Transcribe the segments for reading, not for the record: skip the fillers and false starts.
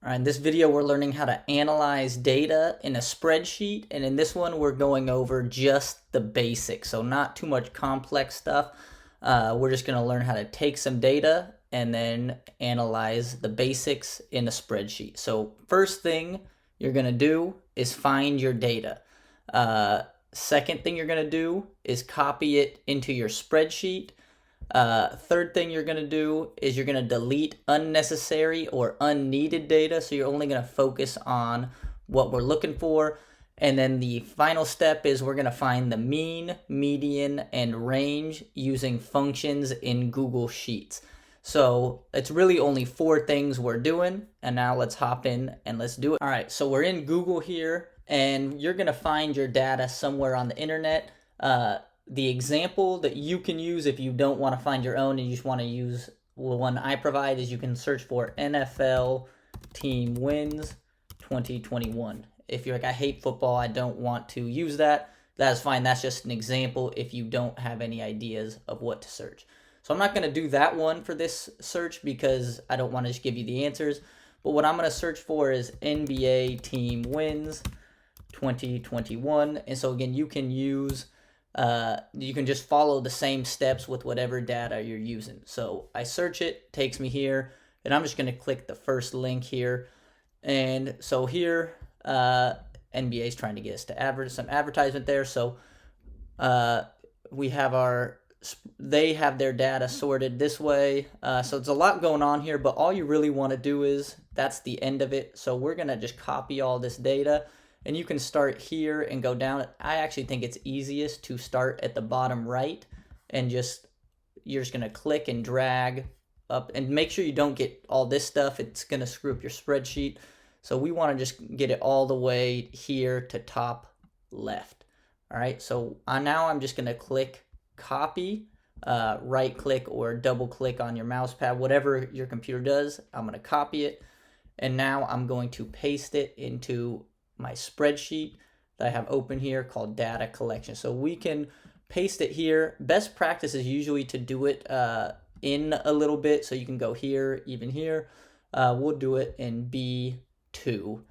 All right, in this video, we're learning how to analyze data in a spreadsheet. And in this one, we're going over just the basics. So not too much complex stuff. We're just going to learn how to take some data and then analyze the basics in a spreadsheet. So first thing you're going to do is find your data. Second thing you're going to do is copy it into your spreadsheet. Third thing you're going to do is you're going to delete unnecessary or unneeded data. So you're only going to focus on what we're looking for. And then the final step is we're going to find the mean, median, and range using functions in Google Sheets. So it's really only 4 things we're doing. And now let's hop in and let's do it. All right, so we're in Google here, and you're going to find your data somewhere on the internet. The example that you can use if you don't want to find your own and you just want to use the one I provide is you can search for NFL team wins 2021. If you're like, I hate football, I don't want to use that, that's fine. That's just an example if you don't have any ideas of what to search. So I'm not going to do that one for this search because I don't want to just give you the answers. But what I'm going to search for is NBA team wins 2021. And so again, you can just follow the same steps with whatever data you're using. So I search it, takes me here, and I'm just going to click the first link here. And so here, NBA is trying to get us to some advertisement there. So we have they have their data sorted this way. So it's a lot going on here, but all you really want to do is, that's the end of it. So we're going to just copy all this data. And you can start here and go down. I actually think it's easiest to start at the bottom right and you're just going to click and drag up and make sure you don't get all this stuff. It's going to screw up your spreadsheet. So we want to just get it all the way here to top left. All right, so now I'm just going to click copy, right click or double click on your mouse pad, whatever your computer does. I'm going to copy it. And now I'm going to paste it into my spreadsheet that I have open here called data collection. So we can paste it here. Best practice is usually to do it in a little bit. So you can go here, even here. We'll do it in B2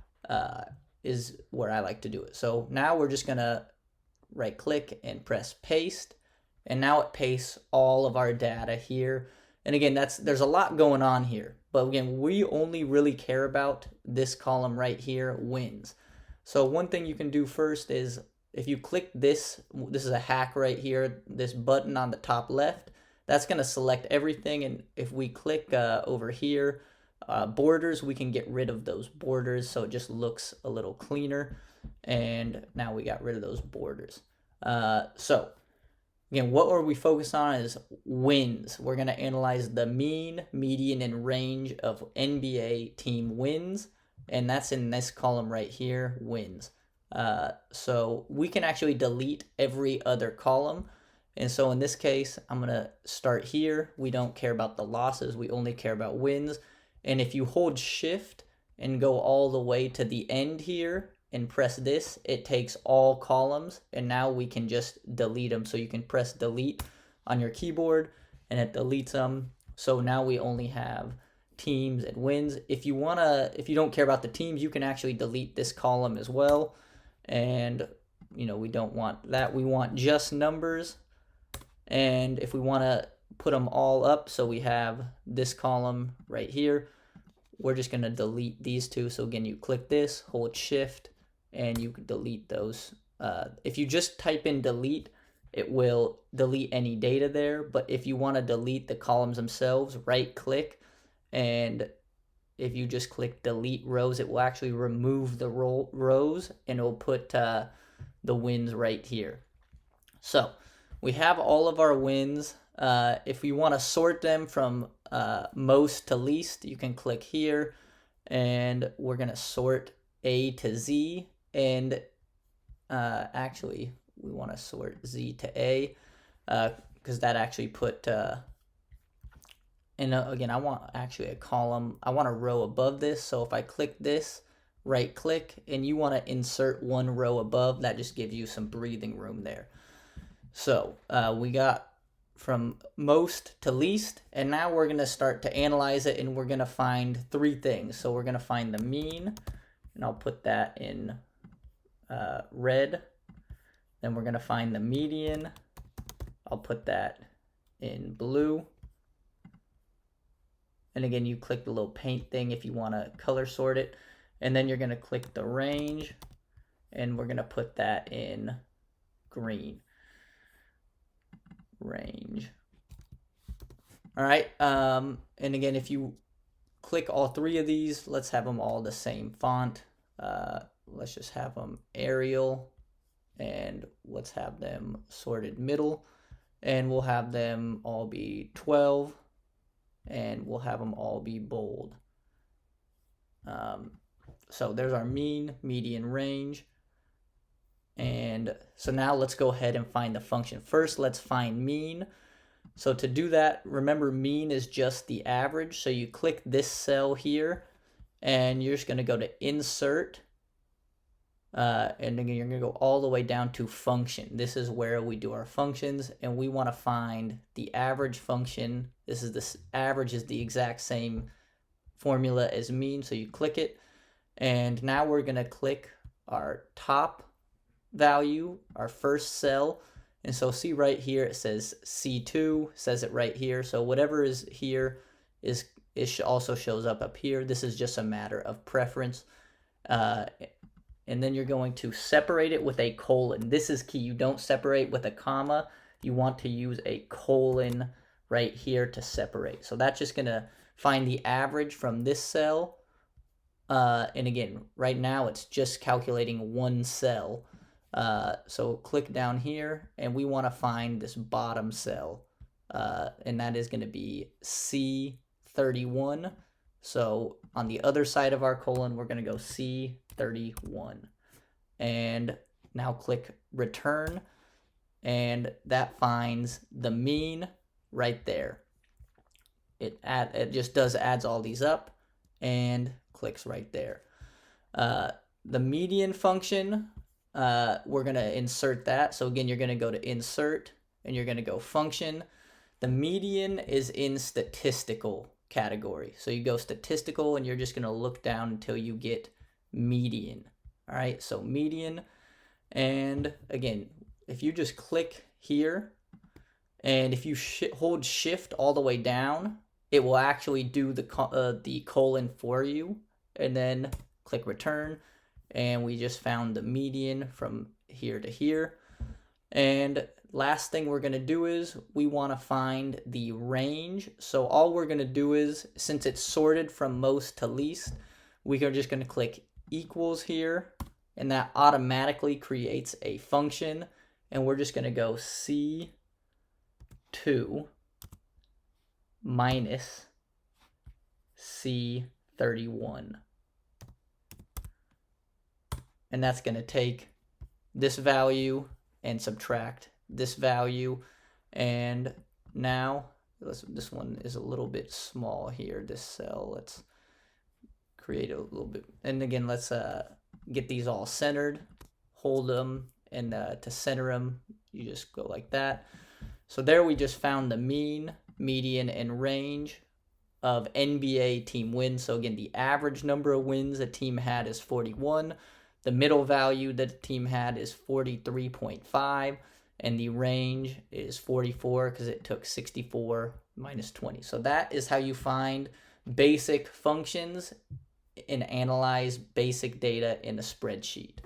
is where I like to do it. So now we're just gonna right click and press paste. And now it pastes all of our data here. And again, there's a lot going on here. But again, we only really care about this column right here, wins. So one thing you can do first is if you click this is a hack right here, this button on the top left, that's going to select everything. And if we click over here, borders, we can get rid of those borders. So it just looks a little cleaner. And now we got rid of those borders. So again, what are we focused on is wins. We're going to analyze the mean, median, and range of NBA team wins. And that's in this column right here, wins. So we can actually delete every other column. And so in this case, I'm going to start here. We don't care about the losses. We only care about wins. And if you hold shift and go all the way to the end here and press this, it takes all columns. And now we can just delete them. So you can press delete on your keyboard and it deletes them. So now we only have teams and wins. If you don't care about the teams, you can actually delete this column as well. And we don't want that. We want just numbers. And if we want to put them all up, so we have this column right here, we're just going to delete these two. So again, you click this, hold shift, and you can delete those. If you just type in delete, it will delete any data there. But if you want to delete the columns themselves, right click. And if you just click delete rows, it will actually remove the rows and it will put the wins right here. So we have all of our wins. If we want to sort them from most to least, you can click here and we're going to sort A to Z. And actually, we want to sort Z to A because that actually put... And again, I want actually a column. I want a row above this. So if I click this, right click, and you want to insert one row above, that just gives you some breathing room there. So we got from most to least, and now we're going to start to analyze it, and we're going to find three things. So we're going to find the mean, and I'll put that in red. Then we're going to find the median. I'll put that in blue. And again, you click the little paint thing if you want to color sort it. And then you're going to click the range, and we're going to put that in green. Range. All right. And again, if you click all three of these, let's have them all the same font. Let's just have them Arial, and let's have them sorted middle, and we'll have them all be 12, and we'll have them all be bold. So there's our mean, median, range. And so now let's go ahead and find the function. First, let's find mean. So to do that, remember mean is just the average. So you click this cell here, and you're just going to go to insert. And then you're going to go all the way down to function. This is where we do our functions, and we want to find the average function. This average is the exact same formula as mean. So you click it, and now we're going to click our top value, our first cell. And so see right here, it says C2, says it right here. So whatever is here it also shows up here. This is just a matter of preference. And then you're going to separate it with a colon. This is key. You don't separate with a comma. You want to use a colon right here to separate. So that's just going to find the average from this cell. And again, right now it's just calculating one cell. So click down here, and we want to find this bottom cell. And that is going to be C31. So on the other side of our colon, we're going to go C31. And now click return, and that finds the mean right there. It just adds all these up and clicks right there. The median function, we're going to insert that. So again, you're going to go to insert, and you're going to go function. The median is in statistical category. So you go statistical, and you're just going to look down until you get median. All right, so median. And again, if you just click here, and if you hold shift all the way down, it will actually do the colon for you. And then click return, and we just found the median from here to here. And last thing we're going to do is we want to find the range. So all we're going to do is, since it's sorted from most to least, we are just going to click equals here, and that automatically creates a function. And we're just going to go C2 minus C31. And that's going to take this value and subtract this value. And now this one is a little bit small here, this cell. Let's create a little bit. And again, let's get these all centered. Hold them, and to center them, you just go like that. So there we just found the mean, median, and range of NBA team wins. So again, the average number of wins a team had is 41. The middle value that the team had is 43.5, and the range is 44 because it took 64 minus 20. So that is how you find basic functions and analyze basic data in a spreadsheet.